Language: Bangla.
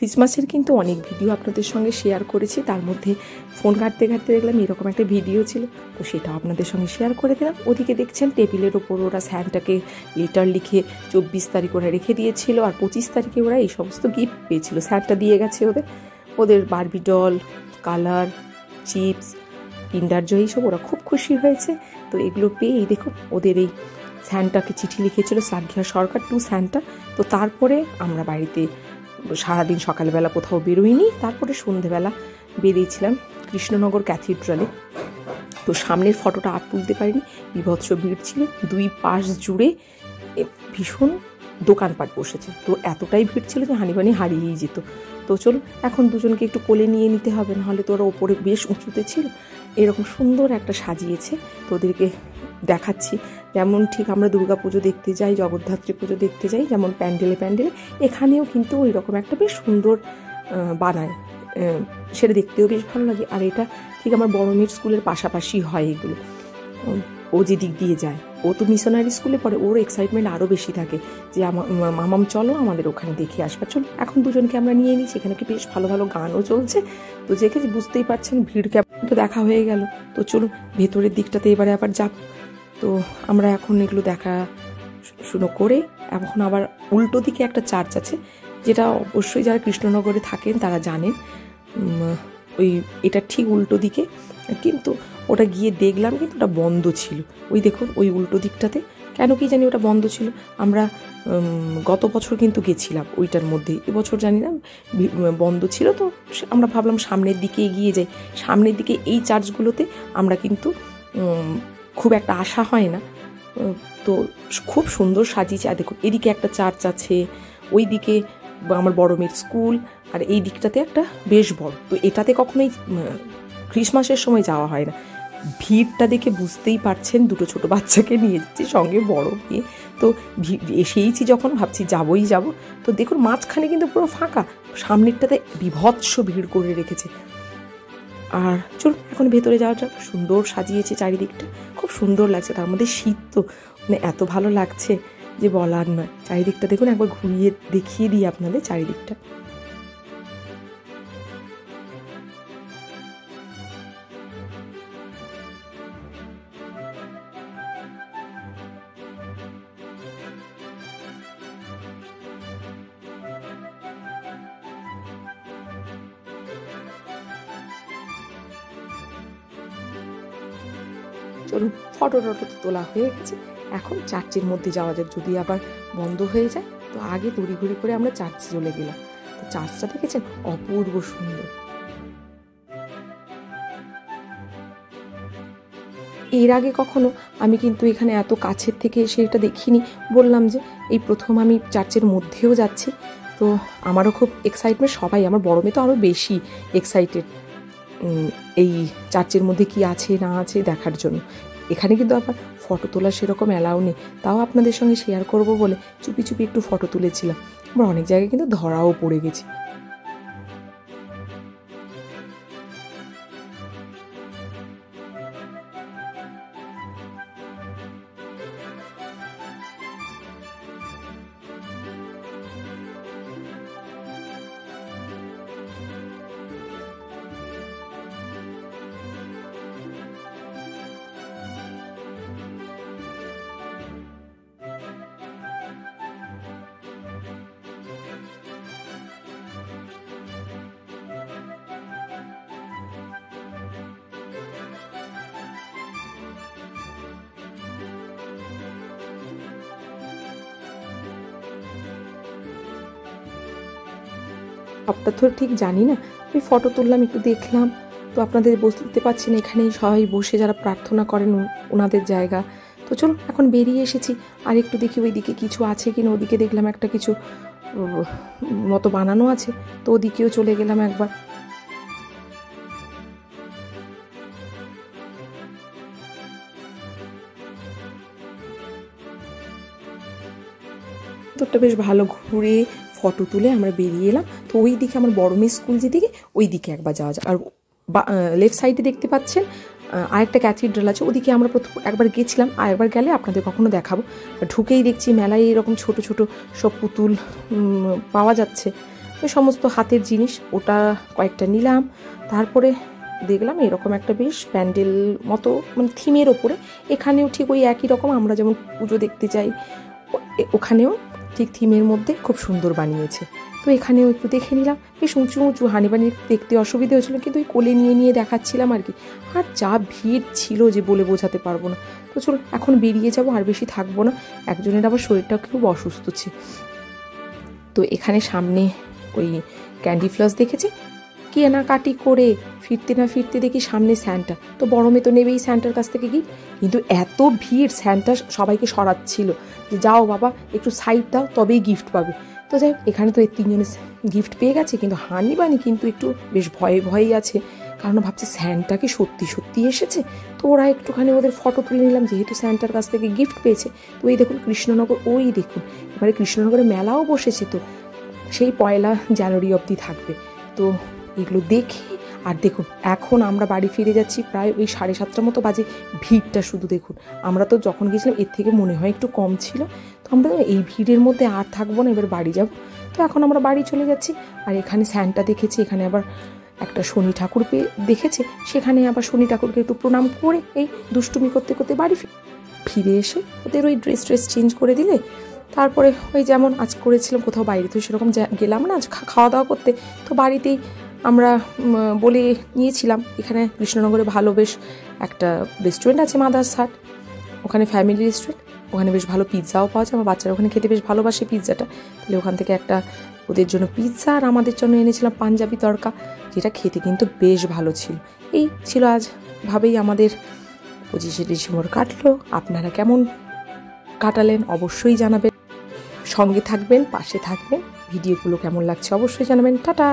ক্রিসমাসের কিন্তু অনেক ভিডিও আপনাদের সঙ্গে শেয়ার করেছি, তার মধ্যে ফোন ঘাঁটতে ঘাঁটতে দেখলাম এরকম একটা ভিডিও ছিল, তো সেটাও আপনাদের সঙ্গে শেয়ার করে দিলাম। ওদিকে দেখছেন টেবিলের ওপর ওরা স্যান্টাকে লেটার লিখে 24 তারিখ ওরা রেখে দিয়েছিল, আর 25 তারিখে ওরা এই সমস্ত গিফট পেয়েছিল। স্যান্টা দিয়ে গেছে ওদের বারবি ডল, কালার, চিপস, কিন্ডার জয়, এইসব ওরা খুব খুশি হয়েছে। তো এগুলো পেয়ে এই দেখুন ওদের এই স্যান্টাকে চিঠি লিখেছিল সাগ্যা সরকার টু স্যান্টা। তো তারপরে আমরা বাড়িতে সারাদিন সকালবেলা কোথাও বেরোইনি, তারপরে সন্ধেবেলা বেরিয়েছিলাম কৃষ্ণনগর ক্যাথিড্রালে। তো সামনের ফটোটা আর তুলতে পারিনি, বিভৎস ভিড় ছিল, দুই পাশ জুড়ে ভীষণ দোকানপাট বসেছে। তো এতটাই ভিড় ছিল যে হানিবানি হারিয়েই যেত। তো চলুন এখন দুজনকে একটু কোলে নিয়ে নিতে হবে, নাহলে তো ওরা ওপরে বেশ উঁচুতে ছিল। এরকম সুন্দর একটা সাজিয়েছে, তো ওদেরকে দেখাচ্ছি। যেমন ঠিক আমরা দুর্গা পুজো দেখতে যাই, জগদ্ধাত্রী পুজো দেখতে যাই, যেমন প্যান্ডেলে প্যান্ডেলে, এখানেও কিন্তু ওই রকম একটা বেশ সুন্দর বানায়, সেটা দেখতেও বেশ ভালো লাগে। আর এটা ঠিক আমার বড় মেয়ের স্কুলের পাশাপাশি হয় এগুলো। ও যে দিক দিয়ে যায়, ও তো মিশনারি স্কুলে পড়ে, ওর এক্সাইটমেন্ট আরও বেশি থাকে যে মামাম চলো আমাদের ওখানে দেখে আসবা। চলো এখন দুজনকে আমরা নিয়ে নিই, সেখানে কি বেশ ভালো ভালো গানও চলছে। তো দেখে বুঝতেই পারছেন ভিড় কেমন, তো দেখা হয়ে গেল। তো চলুন ভেতরের দিকটাতে এবারে আবার যাব। তো আমরা এখন এগুলো দেখা শুরু করে এখন আবার উল্টো দিকে একটা চার্চ আছে, যেটা অবশ্যই যারা কৃষ্ণনগরে থাকেন তারা জানেন। এটা ঠিক উল্টো দিকে, কিন্তু ওটা গিয়ে দেখলাম কিন্তু ওটা বন্ধ ছিল। ওই দেখুন ওই উল্টো দিকটাতে, কেন কি জানি ওটা বন্ধ ছিল। আমরা গত বছর কিন্তু গেছিলাম ওইটার মধ্যে, এবছর জানি না বন্ধ ছিল। তো আমরা ভাবলাম সামনের দিকে এগিয়ে যাই। সামনের দিকে এই চার্চগুলোতে আমরা কিন্তু খুব একটা আশা হয় না, তো খুব সুন্দর সাজিয়েছে। আর দেখুন এদিকে একটা চার্চ আছে, ওই দিকে আমার বড় মেয়ের স্কুল, আর এই দিকটাতে একটা বেশ বড়। তো এটাতে কখনোই ক্রিসমাসের সময় যাওয়া হয় না। ভিড়টা দেখে বুঝতেই পারছেন, দুটো ছোট বাচ্চাকে নিয়ে যাচ্ছি, সঙ্গে বড় মেয়ে। তো এসেইছি যখন ভাবছি যাবই যাব। তো দেখুন মাঝখানে কিন্তু পুরো ফাঁকা, সামনেরটাতে বিভৎস ভিড় করে রেখেছে। আর চলুন এখন ভেতরে যাওয়া যাক। সুন্দর সাজিয়েছে চারিদিকটা, খুব সুন্দর লাগছে। তার মধ্যে শীত, তো মানে এত ভালো লাগছে যে বলার নয়। চারিদিকটা দেখুন, একবার ঘুরিয়ে দেখিয়ে দিই আপনাদের চারিদিকটা। চলুন ফটো টটো তোলা হয়ে গেছে, এখন চার্চের মধ্যে যাওয়া যাক। যদি আবার বন্ধ হয়ে যায় তো আগে তড়িঘড়ি করে আমরা চার্চে চলে গেলাম। তো চার্চটা দেখেছেন অপূর্ব সুন্দর। এর আগে কখনো আমি কিন্তু এখানে এত কাছের থেকে এসে এটা দেখিনি। বললাম যে এই প্রথম আমি চার্চের মধ্যেও যাচ্ছি, তো আমারও খুব এক্সাইটমেন্ট। সবাই, আমার বড় মেয়ে তো আরও বেশি এক্সাইটেড এই চার্চের মধ্যে কি আছে না আছে দেখার জন্য। এখানে কিন্তু আবার ফটো তোলা সেরকম অ্যালাউ নেই, তাও আপনাদের সঙ্গে শেয়ার করব বলে চুপি চুপি একটু ফটো তুলেছিলাম। আমরা অনেক জায়গায় কিন্তু ধরাও পড়ে গেছি। সবটা তো ঠিক জানি না, আমি ফটো তুললাম, একটু দেখলাম। তো আপনাদের বুঝতে পারছেন এখানেই সবাই বসে যারা প্রার্থনা করেন ওনাদের জায়গা। তো চলো এখন বেরিয়ে এসেছি, আর একটু দেখি ওইদিকে কিছু আছে কিনা। ওদিকে দেখলাম একটা কিছু মতো বানানো আছে, তো ওদিকেও চলে গেলাম একবার। তোরটা বেশ ভালো ঘুরে ফটো তুলে আমরা বেরিয়ে এলাম। তো ওই দিকে আমার বড় মেয়ের স্কুল যেদিকে, ওই দিকে একবার যাওয়া যায়। আর লেফট সাইডে দেখতে পাচ্ছেন আরেকটা ক্যাথিড্রাল আছে, ওদিকে আমরা একবার গেছিলাম, আর একবার গেলে আপনাদের কখনো দেখাবো। ঢুকেই দেখছি মেলায় এরকম ছোট ছোট সব পুতুল পাওয়া যাচ্ছে। তো ওই সমস্ত হাতের জিনিস, ওটা কয়েকটা নিলাম। তারপরে দেখলাম এরকম একটা বেশ প্যান্ডেল মতো, মানে থিমের ওপরে, এখানেও ঠিক ওই একই রকম আমরা যেমন পুজো দেখতে যাই ওখানেও ঠিক থিমের মধ্যে খুব সুন্দর বানিয়েছে। তো এখানেও একটু দেখে নিলাম, বেশ উঁচু উঁচু, হানিবানি দেখতে অসুবিধে হয়েছিলো, কিন্তু ওই কোলে নিয়ে নিয়ে দেখাচ্ছিলাম আর কি। আর যা ভিড় ছিল যে বলে বোঝাতে পারবো না। তো চলুন এখন বেরিয়ে যাব, আর বেশি থাকবো না, একজনের আবার শরীরটা খুব অসুস্থ ছিল। তো এখানে সামনে ওই ক্যান্ডি ফ্লস দেখেছি, কেনাকাটি করে ফিরতে না ফিরতে দেখি সামনে স্যান্টা। তো বড় মেয়ে তো নেবেই স্যান্টার কাছ থেকে গিফট, কিন্তু এত ভিড়, স্যান্টা সবাইকে সরাচ্ছিল যে যাও বাবা একটু সাইড দাও তবেই গিফট পাবে। তো যাই হোক, এখানে তো এই তিনজনে গিফট পেয়ে গেছে, কিন্তু হানিবানি কিন্তু একটু বেশ ভয়ে ভয়েই আছে, কারণ ভাবছে স্যান্টা কি সত্যি সত্যি এসেছে। তো ওরা একটুখানি ওদের ফটো তুলে নিলাম, যেহেতু স্যান্টার কাছ থেকে গিফট পেয়েছে। তো এই দেখুন কৃষ্ণনগর, ওই দেখুন এবারে কৃষ্ণনগরে মেলাও বসেছে, তো সেই 1 জানুয়ারি অবধি থাকবে। তো এগুলো দেখে, আর দেখুন এখন আমরা বাড়ি ফিরে যাচ্ছি প্রায় ওই 7:30 মতো বাজে। ভিড়টা শুধু দেখুন, আমরা তো যখন গেছিলাম এর থেকে মনে হয় একটু কম ছিল। তো আমরা এই ভিড়ের মধ্যে আর থাকবো না, এবার বাড়ি যাব। তো এখন আমরা বাড়ি চলে যাচ্ছি। আর এখানে স্যান্টা দেখেছি, এখানে আবার একটা শনি ঠাকুর দেখেছে, সেখানে আবার শনি ঠাকুরকে একটু প্রণাম করে এই দুষ্টুমি করতে করতে বাড়ি ফিরে এসে ওদের ওই ড্রেস চেঞ্জ করে দিলে, তারপরে ওই যেমন আজ করেছিলাম, কোথাও বাইরে তো সেরকম গেলাম না আজ খাওয়া দাওয়া করতে, তো বাড়িতেই আমরা বলে নিয়েছিলাম এখানে কৃষ্ণনগরে ভালো বেশ একটা রেস্টুরেন্ট আছে মাদার্স হাট, ওখানে ফ্যামিলি রেস্টুরেন্ট, ওখানে বেশ ভালো পিৎজাও পাওয়া যায়। আমার বাচ্চারা ওখানে খেতে বেশ ভালোবাসে পিৎজাটা, তাহলে ওখান থেকে একটা ওদের জন্য পিৎজা আর আমাদের জন্য এনেছিলাম পাঞ্জাবি তড়কা, যেটা খেতে কিন্তু বেশ ভালো ছিল। এই ছিল আজ ভাবেই আমাদের 25শে ডিসেম্বর কাটলো। আপনারা কেমন কাটালেন অবশ্যই জানাবেন, সঙ্গে থাকবেন, পাশে থাকবেন, ভিডিওগুলো কেমন লাগছে অবশ্যই জানাবেন। টাটা।